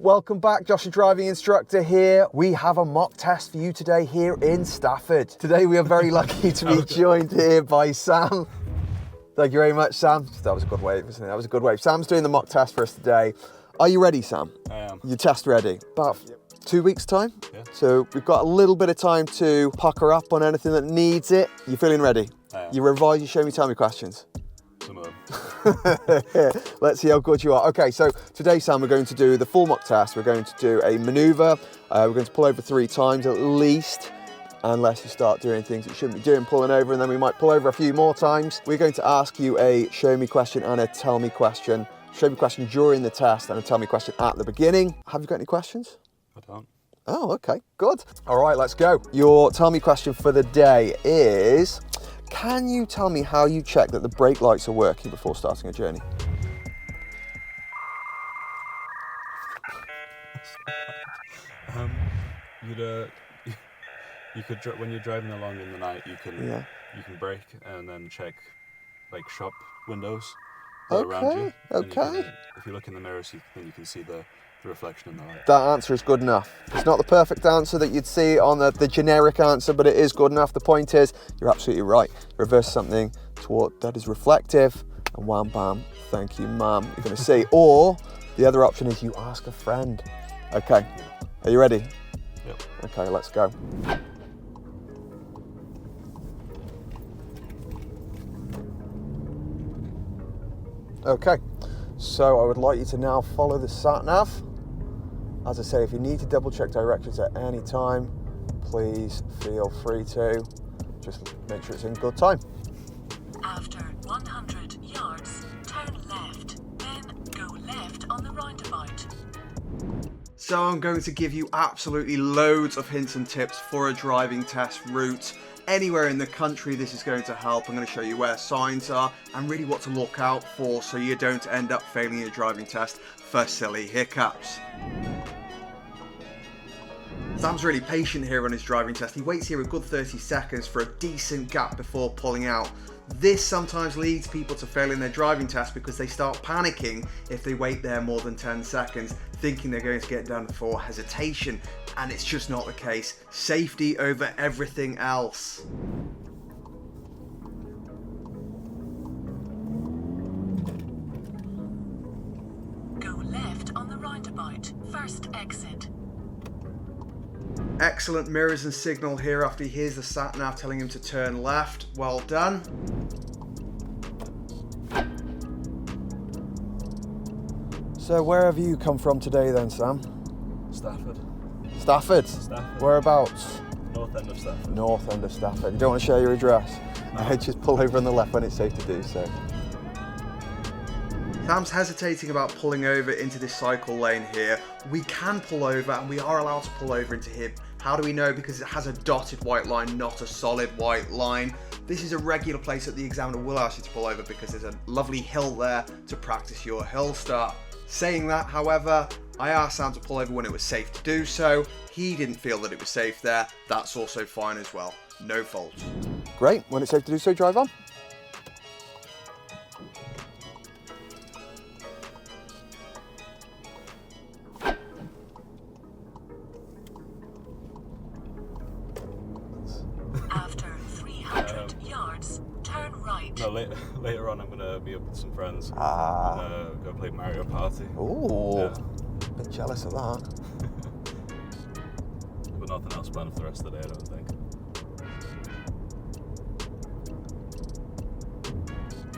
welcome back. Josh, your driving instructor here. We have a mock test for you today here in Stafford. Today we are very lucky to be joined here by Sam. Thank you very much, Sam. That was a good wave, isn't it? That was a good wave. Sam's doing the mock test for us today. Are you ready, Sam? I am. You're test ready? About 2 weeks' time? Yeah. So we've got a little bit of time to pucker up on anything that needs it. You feeling ready? I am. You revise, you show me, tell me questions. Some of them. Let's see how good you are. Okay, so today, Sam, we're going to do the full mock test. We're going to do a manoeuvre. We're going to pull over 3 times at least, unless you start doing things you shouldn't be doing, pulling over, and then we might pull over a few more times. We're going to ask you a show me question and a tell me question. Show me question during the test and a tell me question at the beginning. Have you got any questions? I don't. Oh, okay, good. All right, let's go. Your tell me question for the day is, can you tell me how you check that the brake lights are working before starting a journey? You could when you're driving along in the night, you can brake and then check like shop windows around you. Okay. If you look in the mirrors, then you can see the reflection in the light. That answer is good enough. It's not the perfect answer that you'd see on the generic answer, but it is good enough. The point is, you're absolutely right. Reverse something toward that is reflective, and wham bam, thank you, ma'am. You're going to see. Or the other option is you ask a friend. Okay, are you ready? Yep. Okay, let's go. Okay, so I would like you to now follow the sat nav. As I say, if you need to double check directions at any time, please feel free to. Just make sure it's in good time. After 100 yards, turn left, then go left on the roundabout. So I'm going to give you absolutely loads of hints and tips for a driving test route. Anywhere in the country this is going to help. I'm going to show you where signs are and really what to look out for so you don't end up failing your driving test for silly hiccups. Sam's really patient here on his driving test. He waits here a good 30 seconds for a decent gap before pulling out. This sometimes leads people to failing their driving test because they start panicking if they wait there more than 10 seconds, thinking they're going to get done for hesitation, and it's just not the case. Safety over everything else. Go left on the roundabout, first exit. Excellent mirrors and signal here after he hears the sat nav telling him to turn left. Well done. So where have you come from today then, Sam? Stafford. Stafford? Stafford. Whereabouts? North end of Stafford. North end of Stafford. You don't want to share your address? No. Just pull over on the left when it's safe to do so. Sam's hesitating about pulling over into this cycle lane here. We can pull over and we are allowed to pull over into here. How do we know? Because it has a dotted white line, not a solid white line. This is a regular place that the examiner will ask you to pull over because there's a lovely hill there to practice your hill start. Saying that, however, I asked Sam to pull over when it was safe to do so. He didn't feel that it was safe there. That's also fine as well. No fault. Great. When it's safe to do so, drive on. After 300 yards, turn right. No, later on I'm going to be up with some friends. Go play Mario Party. Ooh, Yeah. bit jealous of that. But nothing else planned for the rest of the day, I don't think.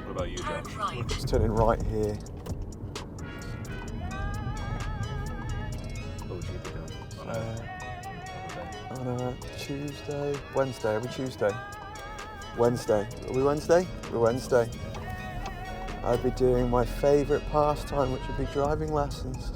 What about you, Turn Josh? right. Just turning right here. What would you be doing on a On a Tuesday, Wednesday, are we Tuesday? Wednesday, are we Wednesday? We're Wednesday. I'd be doing my favourite pastime, which would be driving lessons.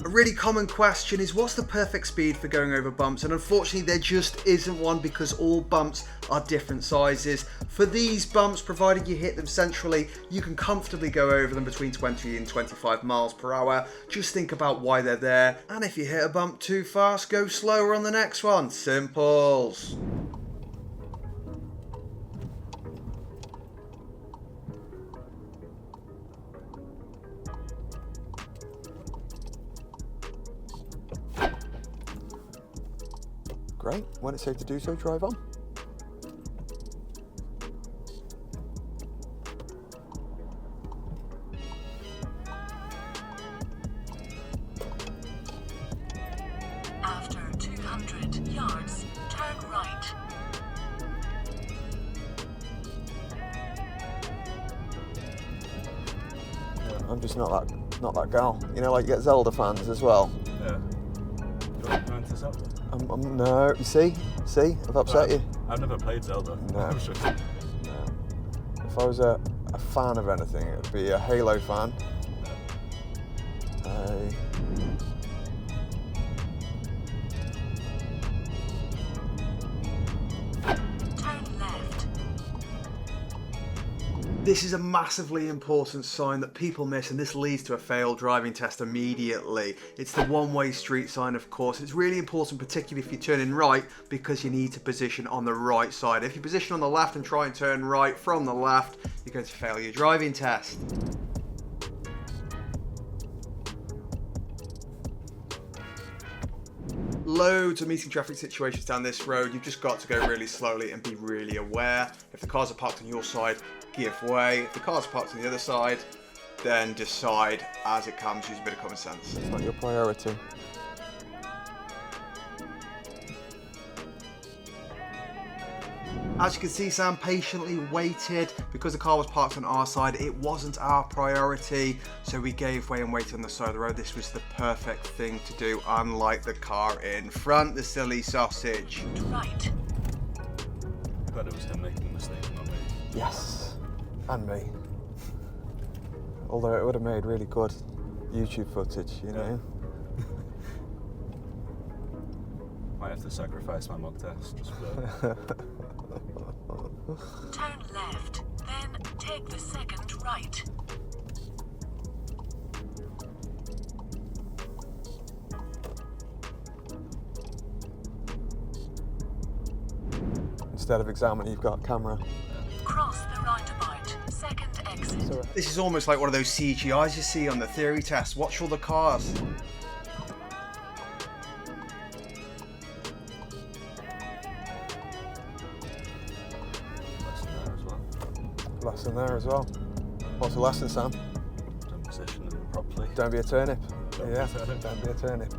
A really common question is, what's the perfect speed for going over bumps? And unfortunately there just isn't one because all bumps are different sizes. For these bumps, provided you hit them centrally, you can comfortably go over them between 20 and 25 miles per hour. Just think about why they're there. And if you hit a bump too fast, go slower on the next one. Simples. Great. When it's safe to do so, drive on. After 200 yards, turn right. I'm just not that gal. You know, like you get Zelda fans as well. Yeah. You don't know into Zelda? No, you see, I've upset you. I've never played Zelda. No. I'm sure. No. If I was a fan of anything, it would be a Halo fan. This is a massively important sign that people miss, and this leads to a failed driving test immediately. It's the one-way street sign, of course. It's really important, particularly if you're turning right, because you need to position on the right side. If you position on the left and try and turn right from the left, you're going to fail your driving test. Loads of meeting traffic situations down this road. You've just got to go really slowly and be really aware. If the cars are parked on your side, give way. If the cars are parked on the other side, then decide as it comes. Use a bit of common sense. It's not your priority. As you can see, Sam patiently waited. Because the car was parked on our side, it wasn't our priority, so we gave way and waited on the side of the road. This was the perfect thing to do, unlike the car in front, the silly sausage. Right. Glad it was him making the mistake, not me. Yes, and me. Although it would have made really good YouTube footage, you know. Might have to sacrifice my mock test just for Turn left, then take the second right. Instead of examining, you've got a camera. Cross the roundabout, second exit. This is almost like one of those CGIs you see on the theory test. Watch all the cars. Lesson there as well. What's the lesson, Sam? don't position them properly. Don't be a turnip. Don't be Yeah, a turnip. don't be a turnip.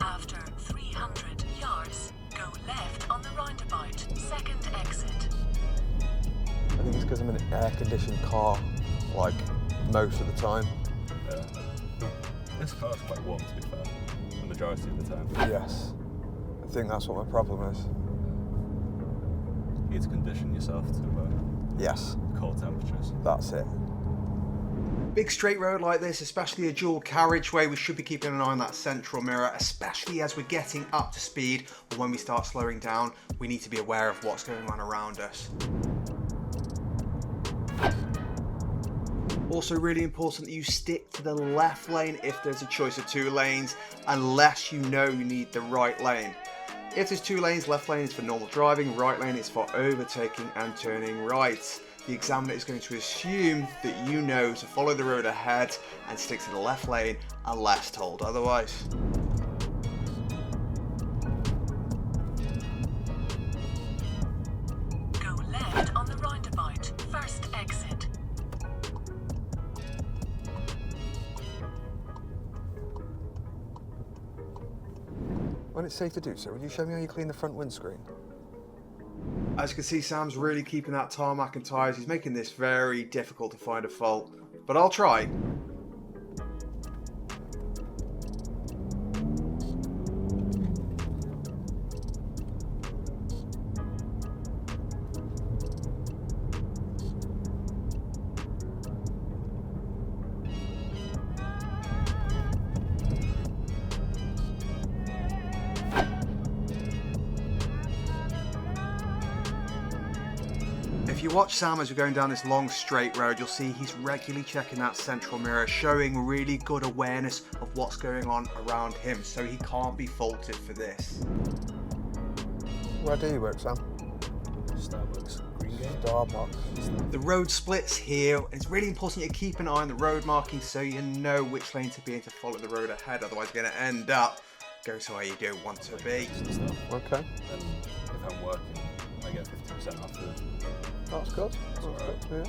After 300 yards, go left on the roundabout, second exit. I think it's because I'm in an air-conditioned car, like, most of the time. Yeah. This car's quite warm, to be fair, the majority of the time. Yes. I think that's what my problem is. You need to condition yourself to Yes. cold temperatures. That's it. Big straight road like this, especially a dual carriageway, we should be keeping an eye on that central mirror, especially as we're getting up to speed, or when we start slowing down, we need to be aware of what's going on around us. Also really important that you stick to the left lane if there's a choice of two lanes, unless you know you need the right lane. If there's two lanes, left lane is for normal driving, right lane is for overtaking and turning right. The examiner is going to assume that you know to follow the road ahead and stick to the left lane unless told otherwise. Go left on the roundabout, first exit. When it's safe to do so, will you show me how you clean the front windscreen? As you can see, Sam's really keeping that tarmac and tyres. He's making this very difficult to find a fault, but I'll try. If you watch Sam as we're going down this long straight road, you'll see he's regularly checking that central mirror, showing really good awareness of what's going on around him, so he can't be faulted for this. Where do you work, Sam? Starbucks, Green Star mark. The road splits here. It's really important you keep an eye on the road marking so you know which lane to be in to follow the road ahead. Otherwise, you're going to end up going to where you don't want to be. Okay. And if I'm working, I get 50% off food. That's good. That's good. Yeah.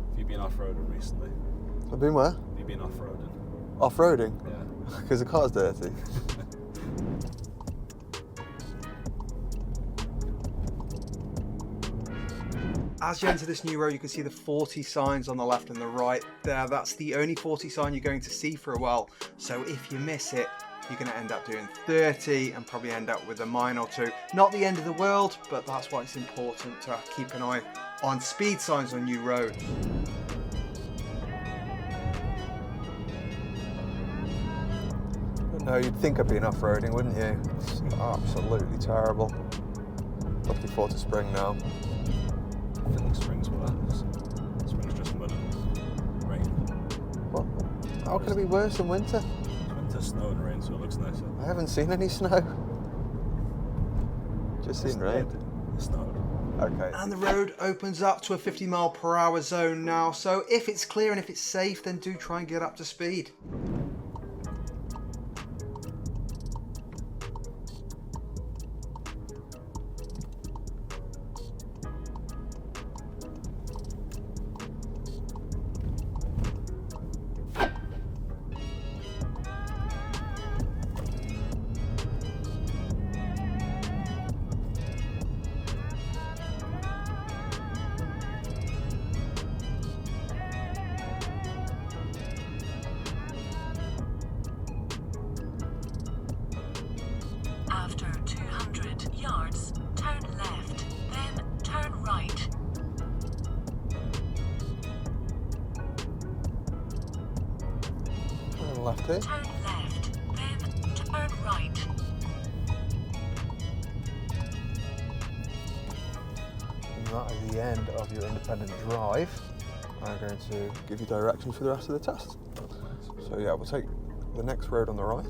Have you been off-roading recently? I've been where? Have you been off-roading? Off-roading? Yeah. Because the car's dirty. As you enter this new road, you can see the 40 signs on the left and the right there. That's the only 40 sign you're going to see for a while. So if you miss it, you're going to end up doing 30 and probably end up with a mile or two. Not the end of the world, but that's why it's important to keep an eye on speed signs on new roads. No, you'd think I'd been off-roading, wouldn't you? It's absolutely terrible. Looking forward to spring now. I think spring's worse. Spring's just mud and rain. What? How can it be worse than winter? Winter, snow and rain, so it looks nicer. I haven't seen any snow. Just seen rain. It snowed. Okay. And the road opens up to a 50 mile per hour zone now. So if it's clear and if it's safe, then do try and get up to speed. After 200 yards, turn left, then turn right. Turn left here. Turn left, then turn right. And that is the end of your independent drive. I'm going to give you directions for the rest of the test. So yeah, we'll take the next road on the right.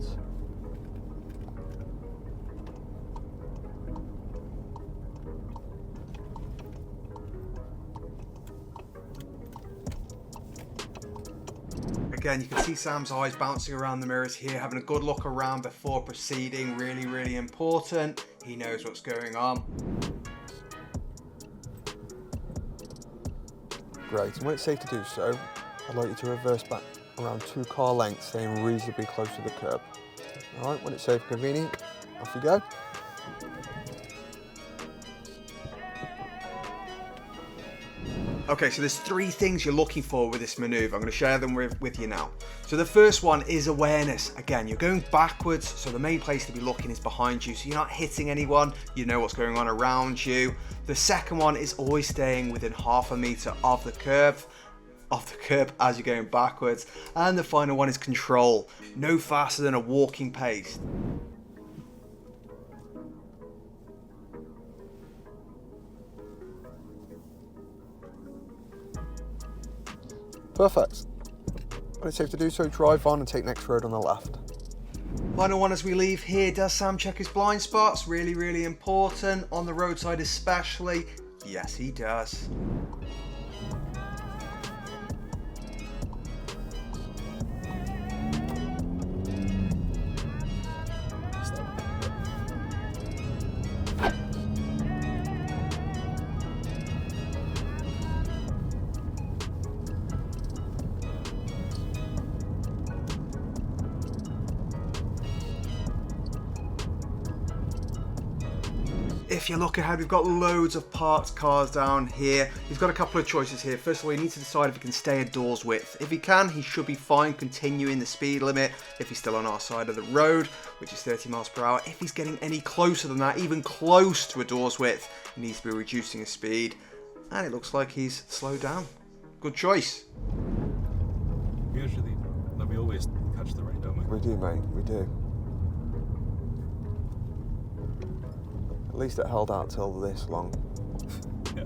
Again, you can see Sam's eyes bouncing around the mirrors here, having a good look around before proceeding. Really, really important. He knows what's going on. Great, and when it's safe to do so, I'd like you to reverse back around 2 car lengths, staying reasonably close to the curb. All right, when it's safe and convenient, off you go. Okay, so there's 3 things you're looking for with this maneuver. I'm going to share them with you now. So the first one is awareness. Again, you're going backwards, so the main place to be looking is behind you, so you're not hitting anyone, you know what's going on around you. The second one is always staying within half a meter of the curb as you're going backwards. And the final one is control. No faster than a walking pace. Perfect. When it's safe to do so, drive on and take next road on the left. Final one as we leave here, does Sam check his blind spots? Really, really important. On the roadside especially. Yes, he does. If you look ahead, we've got loads of parked cars down here. You've got a couple of choices here. First of all, you need to decide if he can stay a door's width. If he can, he should be fine continuing the speed limit if he's still on our side of the road, which is 30 miles per hour. If he's getting any closer than that, even close to a door's width, he needs to be reducing his speed. And it looks like he's slowed down. Good choice. We always catch the rain, don't we? We do, mate, we do. At least it held out till this long. Yeah.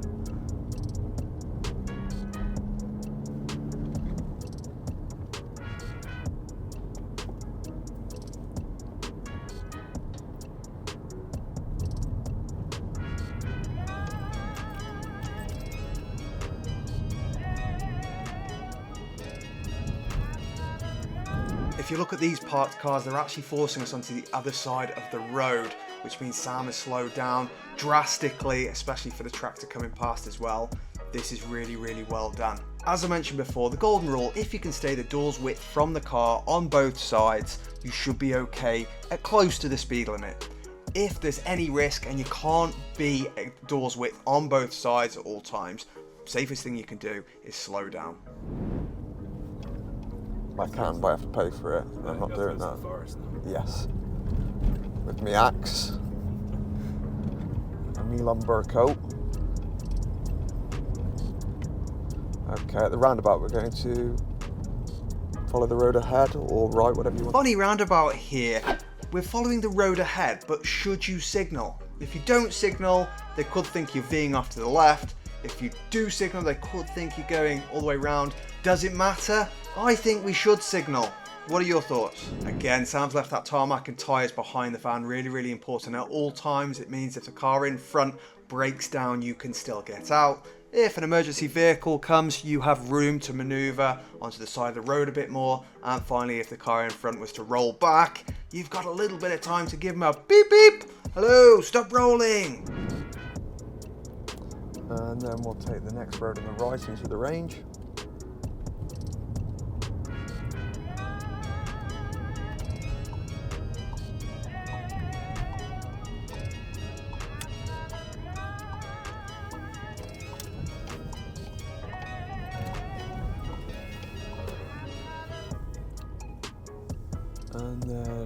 if you look at these parked cars, they're actually forcing us onto the other side of the road, which means Sam has slowed down drastically, especially for the tractor coming past as well. This is really, really well done. As I mentioned before, the golden rule, if you can stay the doors width from the car on both sides, you should be okay at close to the speed limit. If there's any risk and you can't be at doors width on both sides at all times, safest thing you can do is slow down. I can, but I have to pay for it. I'm not doing that. Yes. With me axe and me lumber coat. Okay, at the roundabout we're going to follow the road ahead or right, whatever you want. Funny roundabout here. We're following the road ahead, but should you signal? If you don't signal, they could think you're veering off to the left. If you do signal, they could think you're going all the way round. Does it matter? I think we should signal. What are your thoughts? Again, Sam's left that tarmac and tyres behind the van. Really, really important. At all times, it means if the car in front breaks down, you can still get out. If an emergency vehicle comes, you have room to manoeuvre onto the side of the road a bit more. And finally, if the car in front was to roll back, you've got a little bit of time to give them a beep beep. Hello, stop rolling. And then we'll take the next road on the right into the range. And then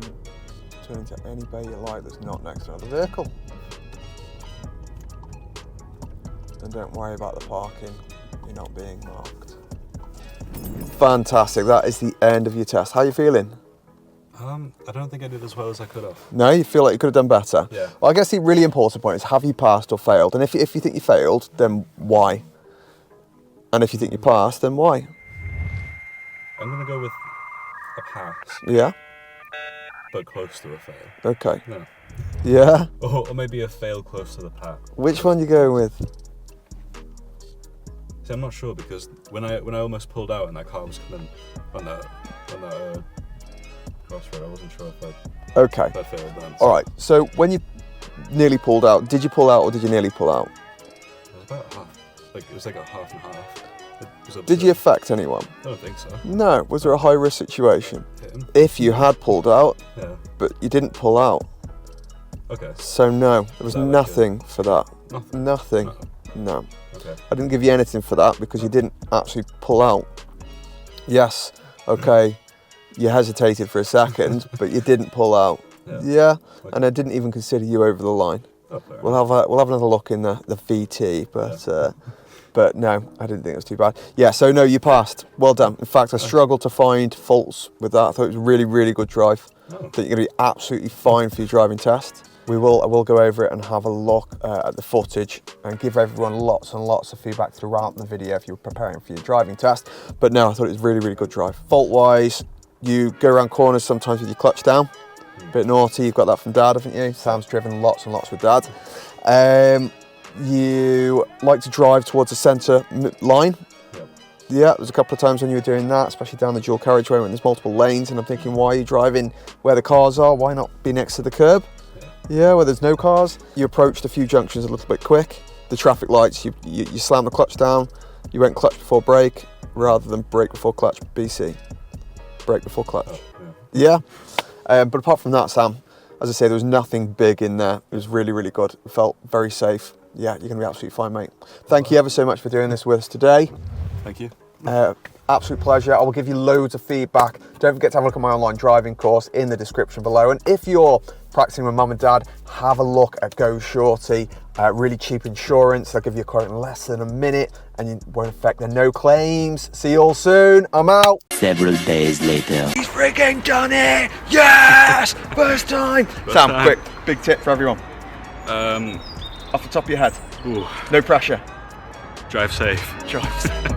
turn into any bay you like that's not next to another vehicle. And don't worry about the parking, you're not being marked. Fantastic, that is the end of your test. How are you feeling? I don't think I did as well as I could have. No, you feel like you could have done better? Yeah. Well, I guess the really important point is, have you passed or failed? And if you think you failed, then why? And if you think you passed, then why? I'm going to go with a pass, Yeah? but close to a fail. Okay. No. Yeah? Or maybe a fail close to the pass. Which one are you going with? See, I'm not sure, because when I almost pulled out and that car was coming on that crossroad, I wasn't sure if Okay. I failed then. All right, so when you nearly pulled out, did you pull out or did you nearly pull out? It was about half. It was like a half and half. Did you affect anyone? I don't think so. No. Was there a high risk situation? Him? If you had pulled out, Yeah. but you didn't pull out, Okay. so no, there was Is that like nothing for that. Nothing. Nothing. No. No. Okay. I didn't give you anything for that because you didn't actually pull out. Yes, okay, you hesitated for a second, but you didn't pull out. Yeah, Okay. and I didn't even consider you over the line. Oh, fair We'll enough. have another look in the VT, but no, I didn't think it was too bad. Yeah, so no, you passed. Well done. In fact, I struggled to find faults with that. I thought it was a really, really good drive. Oh. I think you're going to be absolutely fine for your driving test. I will go over it and have a look at the footage and give everyone lots and lots of feedback throughout the video if you're preparing for your driving test. But no, I thought it was a really, really good drive. Fault-wise, you go around corners sometimes with your clutch down. Bit naughty, you've got that from Dad, haven't you? Sam's driven lots and lots with Dad. You like to drive towards the centre line. Yep. Yeah, there's a couple of times when you were doing that, especially down the dual carriageway when there's multiple lanes, and I'm thinking, why are you driving where the cars are? Why not be next to the curb? Yeah, where there's no cars. You approached a few junctions a little bit quick. The traffic lights, you slammed the clutch down. You went clutch before brake rather than brake before clutch, BC. Brake before clutch. Oh, yeah. But apart from that, Sam, as I say, there was nothing big in there. It was really, really good. It felt very safe. Yeah, you're going to be absolutely fine, mate. Thank you ever so much for doing this with us today. Thank you. Absolute pleasure. I will give you loads of feedback. Don't forget to have a look at my online driving course in the description below. And if you're practicing with mum and dad, have a look at Go Shorty. Really cheap insurance. They'll give you a quote in less than a minute and you won't affect their no claims. See you all soon. I'm out. Several days later. He's freaking done it! Yes! First time! Sam, time. quick, big tip for everyone. Um, Off the top of your head. ooh, No pressure. drive safe. Drive.